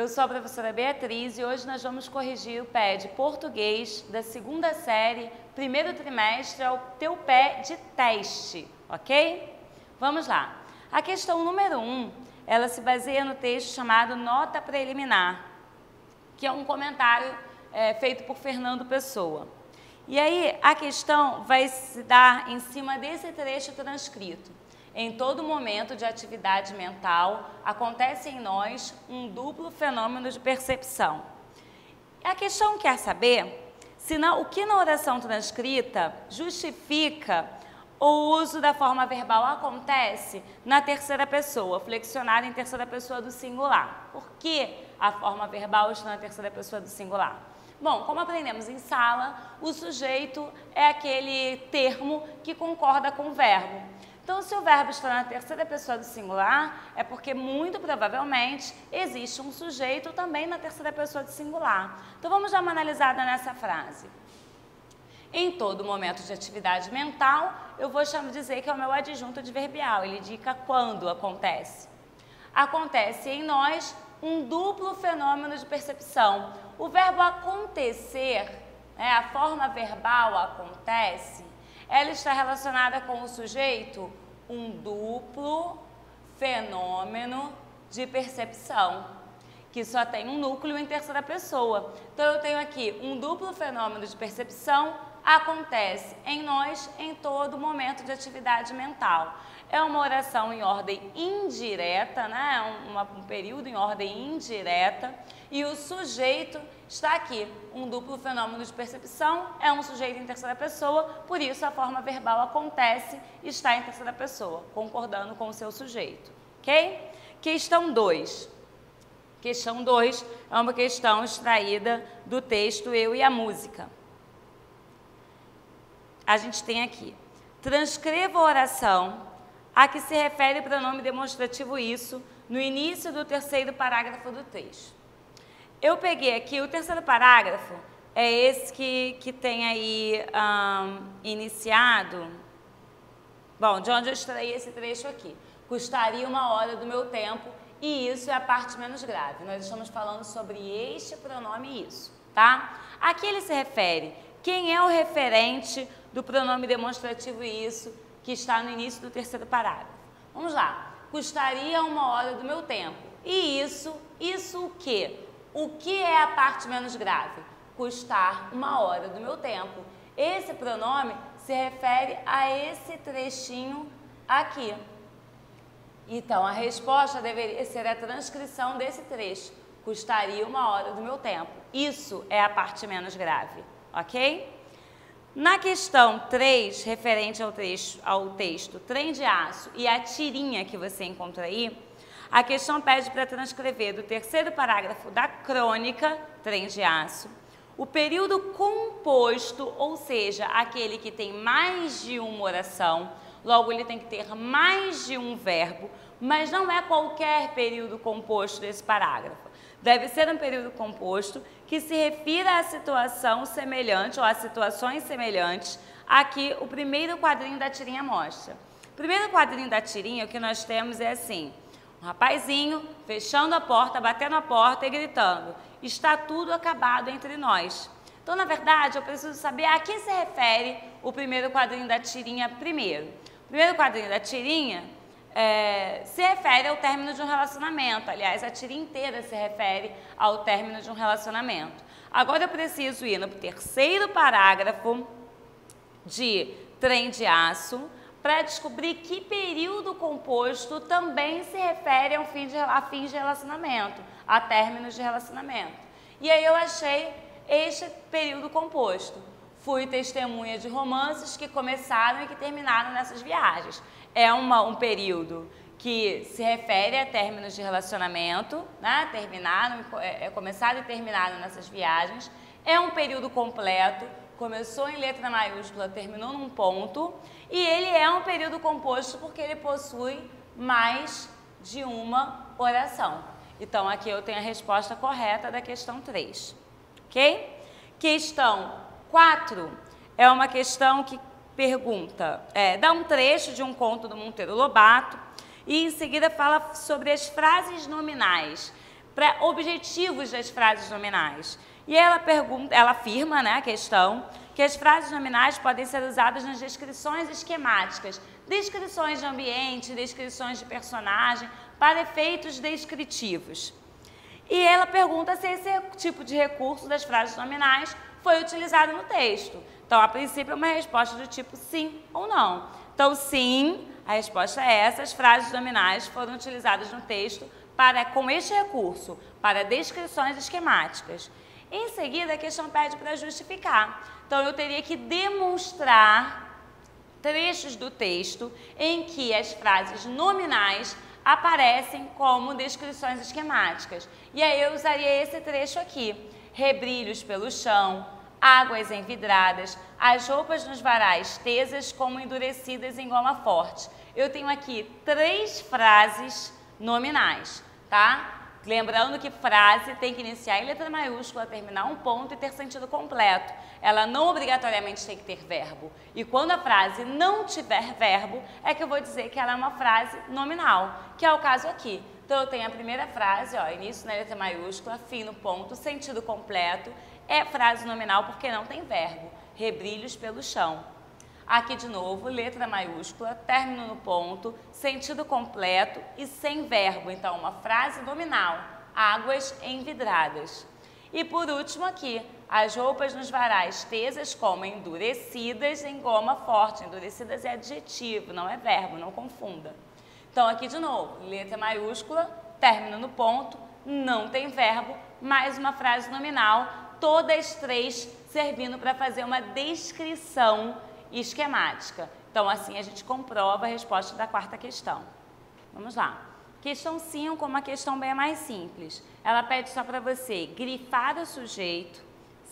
Eu sou a professora Beatriz e hoje nós vamos corrigir o pé de português da segunda série, primeiro trimestre, ao teu pé de teste, ok? Vamos lá. A questão número 1, ela se baseia no texto chamado Nota Preliminar, que é um comentário feito por Fernando Pessoa. E aí a questão vai se dar em cima desse trecho transcrito. Em todo momento de atividade mental, acontece em nós um duplo fenômeno de percepção. A questão quer saber o que na oração transcrita justifica o uso da forma verbal acontece na terceira pessoa, flexionada em terceira pessoa do singular. Por que a forma verbal está na terceira pessoa do singular? Bom, como aprendemos em sala, o sujeito é aquele termo que concorda com o verbo. Então, se o verbo está na terceira pessoa do singular, é porque, muito provavelmente, existe um sujeito também na terceira pessoa do singular. Então, vamos dar uma analisada nessa frase. Em todo momento de atividade mental, eu vou dizer que é o meu adjunto adverbial, ele indica quando acontece. Acontece em nós um duplo fenômeno de percepção. O verbo acontecer, a forma verbal acontece, ela está relacionada com o sujeito, um duplo fenômeno de percepção, que só tem um núcleo em terceira pessoa. Então, eu tenho aqui um duplo fenômeno de percepção, acontece em nós em todo momento de atividade mental. É uma oração em ordem indireta, um período em ordem indireta, e o sujeito está aqui. Um duplo fenômeno de percepção é um sujeito em terceira pessoa, por isso a forma verbal acontece e está em terceira pessoa, concordando com o seu sujeito. Ok? Questão 2. Questão 2 é uma questão extraída do texto Eu e a Música. A gente tem aqui: transcreva a oração a que se refere o pronome demonstrativo isso no início do terceiro parágrafo do texto. Eu peguei aqui, o terceiro parágrafo é esse que tem aí iniciado. Bom, de onde eu extraí esse trecho aqui? Custaria 1 hora do meu tempo, e isso é a parte menos grave. Nós estamos falando sobre este pronome isso, tá? Aqui ele se refere, quem é o referente do pronome demonstrativo isso que está no início do terceiro parágrafo? Vamos lá. Custaria 1 hora do meu tempo. E isso o quê? O que é a parte menos grave? Custar 1 hora do meu tempo. Esse pronome se refere a esse trechinho aqui. Então, a resposta deveria ser a transcrição desse trecho. Custaria 1 hora do meu tempo. Isso é a parte menos grave, ok? Na questão 3, referente ao texto Trem de Aço e a tirinha que você encontra aí, a questão pede para transcrever do terceiro parágrafo da crônica Trem de Aço o período composto, ou seja, aquele que tem mais de uma oração, logo ele tem que ter mais de um verbo, mas não é qualquer período composto desse parágrafo. Deve ser um período composto que se refira à situação semelhante ou a situações semelhantes a que o primeiro quadrinho da tirinha mostra. O primeiro quadrinho da tirinha, o que nós temos é assim: um rapazinho fechando a porta, batendo a porta e gritando: está tudo acabado entre nós. Então, na verdade, eu preciso saber a que se refere o primeiro quadrinho da tirinha primeiro. O primeiro quadrinho da tirinha se refere ao término de um relacionamento. Aliás, a tirinha inteira se refere ao término de um relacionamento. Agora eu preciso ir no terceiro parágrafo de Trem de Aço para descobrir que período composto também se refere a fins de relacionamento, a términos de relacionamento. E aí eu achei este período composto. Fui testemunha de romances que começaram e que terminaram nessas viagens. É um período que se refere a términos de relacionamento, começaram e terminaram nessas viagens. É um período completo, começou em letra maiúscula, terminou num ponto. E ele é um período composto porque ele possui mais de uma oração. Então, aqui eu tenho a resposta correta da questão 3. Ok? Questão 4 é uma questão que pergunta, dá um trecho de um conto do Monteiro Lobato e em seguida fala sobre as frases nominais. para objetivos das frases nominais. E ela afirma, né, a questão, que as frases nominais podem ser usadas nas descrições esquemáticas, descrições de ambiente, descrições de personagem, para efeitos descritivos. E ela pergunta se esse tipo de recurso das frases nominais foi utilizado no texto. Então, a princípio, é uma resposta do tipo sim ou não. Então, sim, a resposta é essa, as frases nominais foram utilizadas no texto com este recurso, para descrições esquemáticas. Em seguida, a questão pede para justificar. Então, eu teria que demonstrar trechos do texto em que as frases nominais aparecem como descrições esquemáticas. E aí eu usaria esse trecho aqui. Rebrilhos pelo chão, águas envidradas, as roupas nos varais tesas como endurecidas em goma forte. Eu tenho aqui 3 frases nominais, tá? Lembrando que frase tem que iniciar em letra maiúscula, terminar um ponto e ter sentido completo. Ela não obrigatoriamente tem que ter verbo. E quando a frase não tiver verbo, é que eu vou dizer que ela é uma frase nominal, que é o caso aqui. Então, eu tenho a primeira frase, ó, início na letra maiúscula, fim no ponto, sentido completo. É frase nominal porque não tem verbo. Rebrilhos pelo chão. Aqui de novo, letra maiúscula, término no ponto, sentido completo e sem verbo. Então, uma frase nominal, águas envidradas. E por último aqui, as roupas nos varais tesas como endurecidas em goma forte. Endurecidas é adjetivo, não é verbo, não confunda. Então, aqui de novo, letra maiúscula, término no ponto, não tem verbo, mais uma frase nominal, todas 3 servindo para fazer uma descrição esquemática. Então, assim a gente comprova a resposta da 4ª questão. Vamos lá. Questão 5, uma questão bem mais simples. Ela pede só para você grifar o sujeito,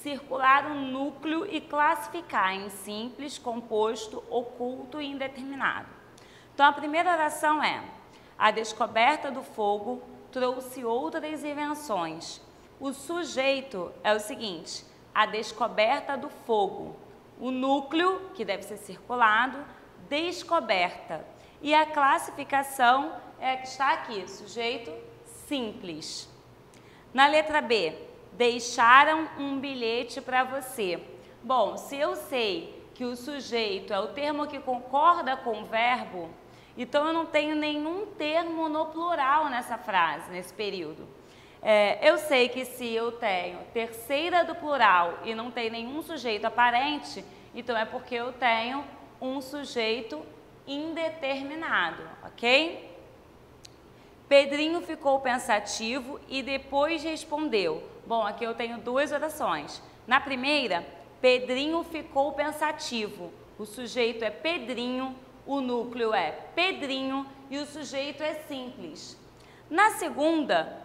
circular o núcleo e classificar em simples, composto, oculto e indeterminado. Então, a primeira oração é: a descoberta do fogo trouxe outras invenções. O sujeito é o seguinte: a descoberta do fogo. O núcleo, que deve ser circulado, descoberta. E a classificação é que está aqui, sujeito simples. Na letra B, deixaram um bilhete para você. Bom, se eu sei que o sujeito é o termo que concorda com o verbo, então eu não tenho nenhum termo no plural nessa frase, nesse período. Eu sei que se eu tenho terceira do plural e não tem nenhum sujeito aparente, então é porque eu tenho um sujeito indeterminado, ok? Pedrinho ficou pensativo e depois respondeu. Bom, aqui eu tenho 2 orações. Na primeira, Pedrinho ficou pensativo. O sujeito é Pedrinho, o núcleo é Pedrinho e o sujeito é simples. Na segunda,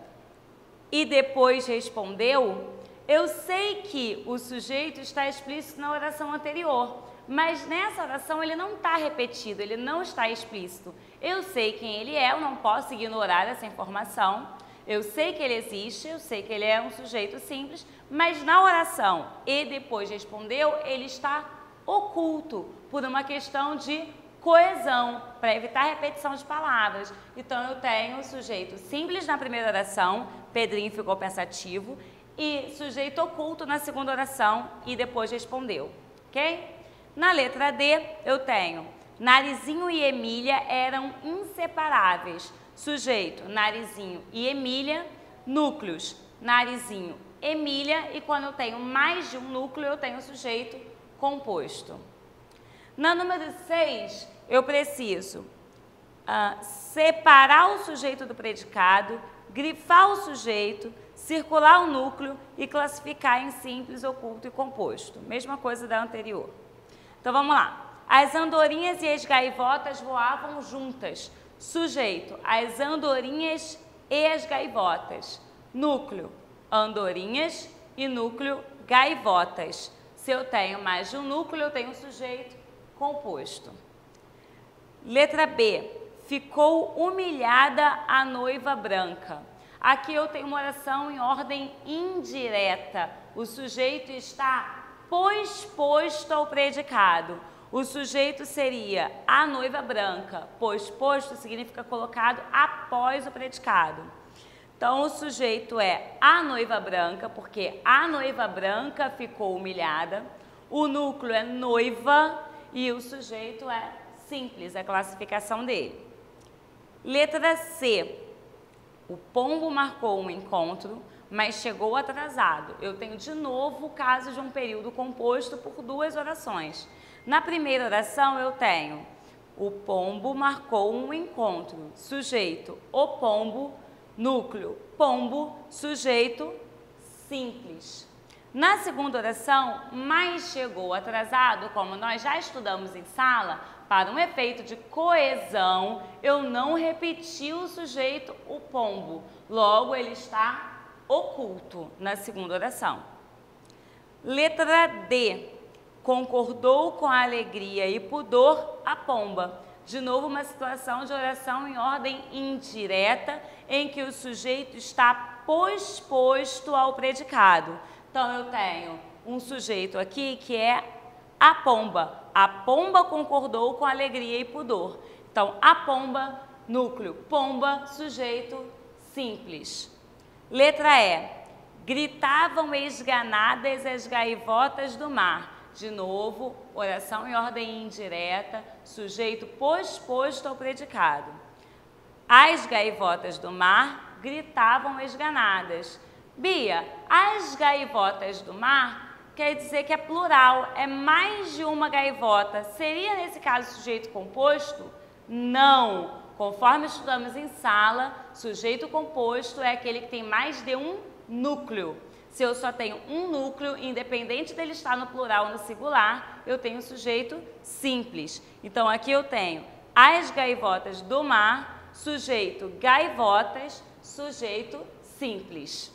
e depois respondeu, eu sei que o sujeito está explícito na oração anterior, mas nessa oração ele não está repetido, ele não está explícito. Eu sei quem ele é, eu não posso ignorar essa informação, eu sei que ele existe, eu sei que ele é um sujeito simples, mas na oração e depois respondeu, ele está oculto por uma questão de coesão, para evitar repetição de palavras. Então, eu tenho o sujeito simples na primeira oração, Pedrinho ficou pensativo, e sujeito oculto na segunda oração e depois respondeu, ok? Na letra D, eu tenho Narizinho e Emília eram inseparáveis. Sujeito, Narizinho e Emília, núcleos, Narizinho, Emília, e quando eu tenho mais de um núcleo, eu tenho sujeito composto. Na número 6, eu preciso separar o sujeito do predicado, grifar o sujeito, circular o núcleo e classificar em simples, oculto e composto. Mesma coisa da anterior. Então, vamos lá. As andorinhas e as gaivotas voavam juntas. Sujeito, as andorinhas e as gaivotas. Núcleo, andorinhas e núcleo, gaivotas. Se eu tenho mais de um núcleo, eu tenho sujeito composto. Letra B. Ficou humilhada a noiva branca. Aqui eu tenho uma oração em ordem indireta. O sujeito está posposto ao predicado. O sujeito seria a noiva branca. Posposto significa colocado após o predicado. Então, o sujeito é a noiva branca, porque a noiva branca ficou humilhada. O núcleo é noiva e o sujeito é simples, a classificação dele. Letra C. O pombo marcou um encontro, mas chegou atrasado. Eu tenho de novo o caso de um período composto por duas orações. Na primeira oração eu tenho o pombo marcou um encontro, sujeito, o pombo, núcleo, pombo, sujeito, simples. Na segunda oração, mas chegou atrasado, como nós já estudamos em sala, para um efeito de coesão, eu não repeti o sujeito, o pombo. Logo, ele está oculto na segunda oração. Letra D. Concordou com a alegria e pudor a pomba. De novo, uma situação de oração em ordem indireta, em que o sujeito está posposto ao predicado. Então, eu tenho um sujeito aqui que é a pomba. A pomba concordou com alegria e pudor. Então, a pomba, núcleo, pomba, sujeito, simples. Letra E. Gritavam esganadas as gaivotas do mar. De novo, oração em ordem indireta, sujeito posposto ao predicado. As gaivotas do mar gritavam esganadas. Bia, as gaivotas do mar quer dizer que é plural, é mais de uma gaivota. Seria, nesse caso, sujeito composto? Não. Conforme estudamos em sala, sujeito composto é aquele que tem mais de um núcleo. Se eu só tenho um núcleo, independente dele estar no plural ou no singular, eu tenho sujeito simples. Então, aqui eu tenho as gaivotas do mar, sujeito gaivotas, sujeito simples.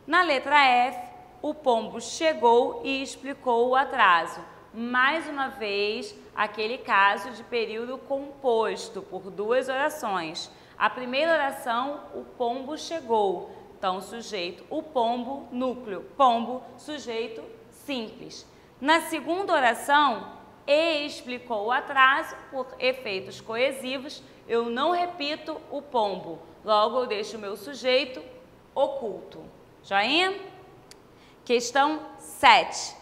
Na letra F, o pombo chegou e explicou o atraso. Mais uma vez, aquele caso de período composto por duas orações. A primeira oração, o pombo chegou. Então, sujeito, o pombo, núcleo, pombo, sujeito, simples. Na segunda oração, e explicou o atraso por efeitos coesivos, eu não repito o pombo. Logo, eu deixo o meu sujeito oculto. Joinha? Questão 7.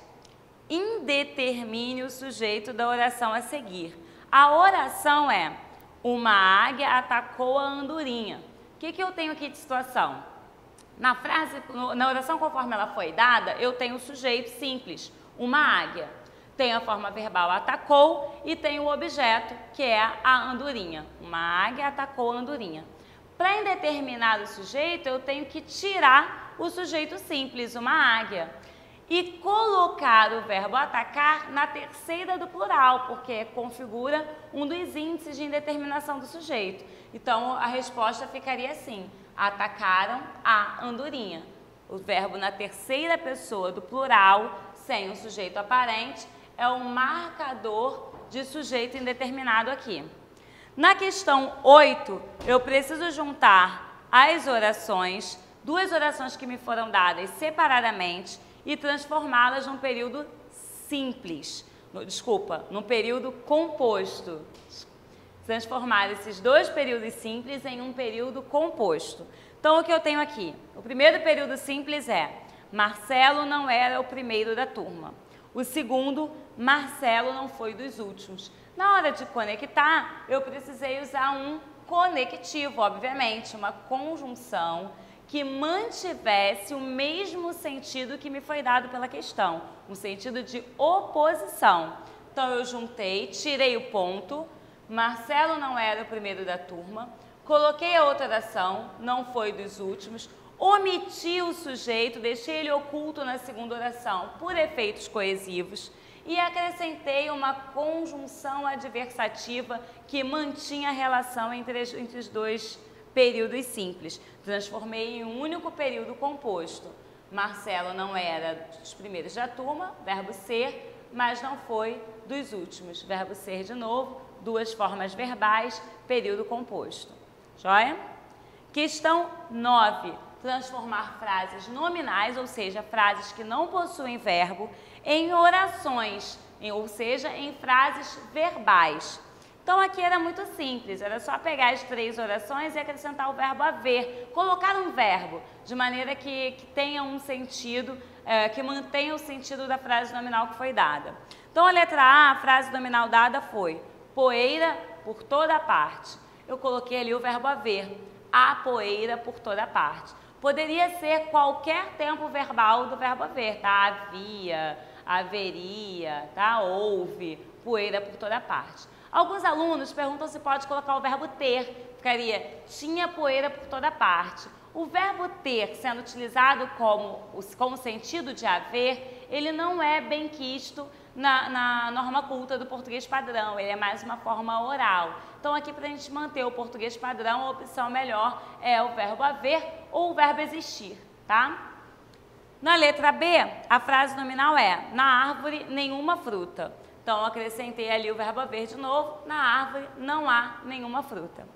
Indetermine o sujeito da oração a seguir. A oração é: uma águia atacou a andorinha. O que eu tenho aqui de situação? Na frase, na oração conforme ela foi dada, eu tenho o sujeito simples, uma águia. Tenho a forma verbal atacou e tenho o objeto, que é a andorinha. Uma águia atacou a andorinha. Para indeterminado sujeito, eu tenho que tirar o sujeito simples, uma águia, e colocar o verbo atacar na terceira do plural, porque configura um dos índices de indeterminação do sujeito. Então, a resposta ficaria assim: atacaram a andorinha. O verbo na terceira pessoa do plural, sem o sujeito aparente, é um marcador de sujeito indeterminado aqui. Na questão 8, eu preciso juntar as orações, duas orações que me foram dadas separadamente, e transformá-las num período simples. Num período composto. Transformar esses dois períodos simples em um período composto. Então, o que eu tenho aqui? O primeiro período simples é: Marcelo não era o primeiro da turma. O segundo, Marcelo não foi dos últimos. Na hora de conectar, eu precisei usar um conectivo, obviamente, uma conjunção que mantivesse o mesmo sentido que me foi dado pela questão, um sentido de oposição. Então, eu juntei, tirei o ponto, Marcelo não era o primeiro da turma, coloquei a outra oração, não foi dos últimos, omiti o sujeito, deixei ele oculto na segunda oração por efeitos coesivos e acrescentei uma conjunção adversativa que mantinha a relação entre os dois períodos simples. Transformei em um único período composto. Marcelo não era dos primeiros da turma, verbo ser, mas não foi dos últimos. Verbo ser de novo, duas formas verbais, período composto. Joia? Questão 9. Transformar frases nominais, ou seja, frases que não possuem verbo, em orações, ou seja, em frases verbais. Então, aqui era muito simples, era só pegar as 3 orações e acrescentar o verbo haver, colocar um verbo, de maneira que tenha um sentido, que mantenha o sentido da frase nominal que foi dada. Então, a letra A, a frase nominal dada foi poeira por toda parte. Eu coloquei ali o verbo haver, há poeira por toda parte. Poderia ser qualquer tempo verbal do verbo haver, tá? Havia, haveria, tá? Houve, poeira por toda parte. Alguns alunos perguntam se pode colocar o verbo ter, ficaria tinha poeira por toda parte. O verbo ter, sendo utilizado com o sentido de haver, ele não é bem quisto na norma culta do português padrão, ele é mais uma forma oral. Então, aqui, para a gente manter o português padrão, a opção melhor é o verbo haver ou o verbo existir, tá? Na letra B, a frase nominal é na árvore nenhuma fruta. Então, eu acrescentei ali o verbo haver de novo, na árvore não há nenhuma fruta.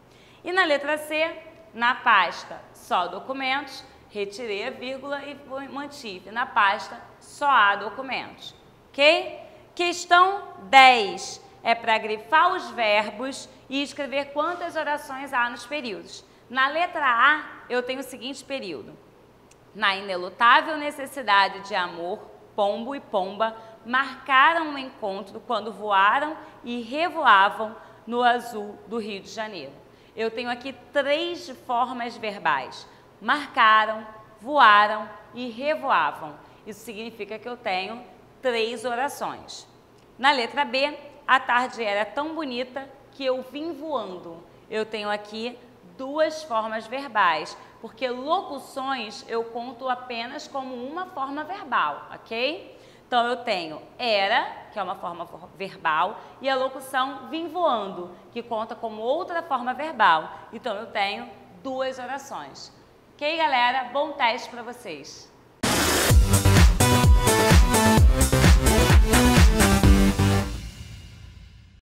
E na letra C, na pasta só documentos, retirei a vírgula e mantive na pasta só há documentos, ok? Questão 10 é para grifar os verbos e escrever quantas orações há nos períodos. Na letra A, eu tenho o seguinte período. Na inelutável necessidade de amor, pombo e pomba marcaram o encontro quando voaram e revoavam no azul do Rio de Janeiro. Eu tenho aqui 3 formas verbais. Marcaram, voaram e revoavam. Isso significa que eu tenho 3 orações. Na letra B, a tarde era tão bonita que eu vim voando. Eu tenho aqui 2 formas verbais, porque locuções eu conto apenas como uma forma verbal, ok? Então, eu tenho era, que é uma forma verbal, e a locução vim voando, que conta como outra forma verbal. Então, eu tenho 2 orações. Ok, galera? Bom teste para vocês!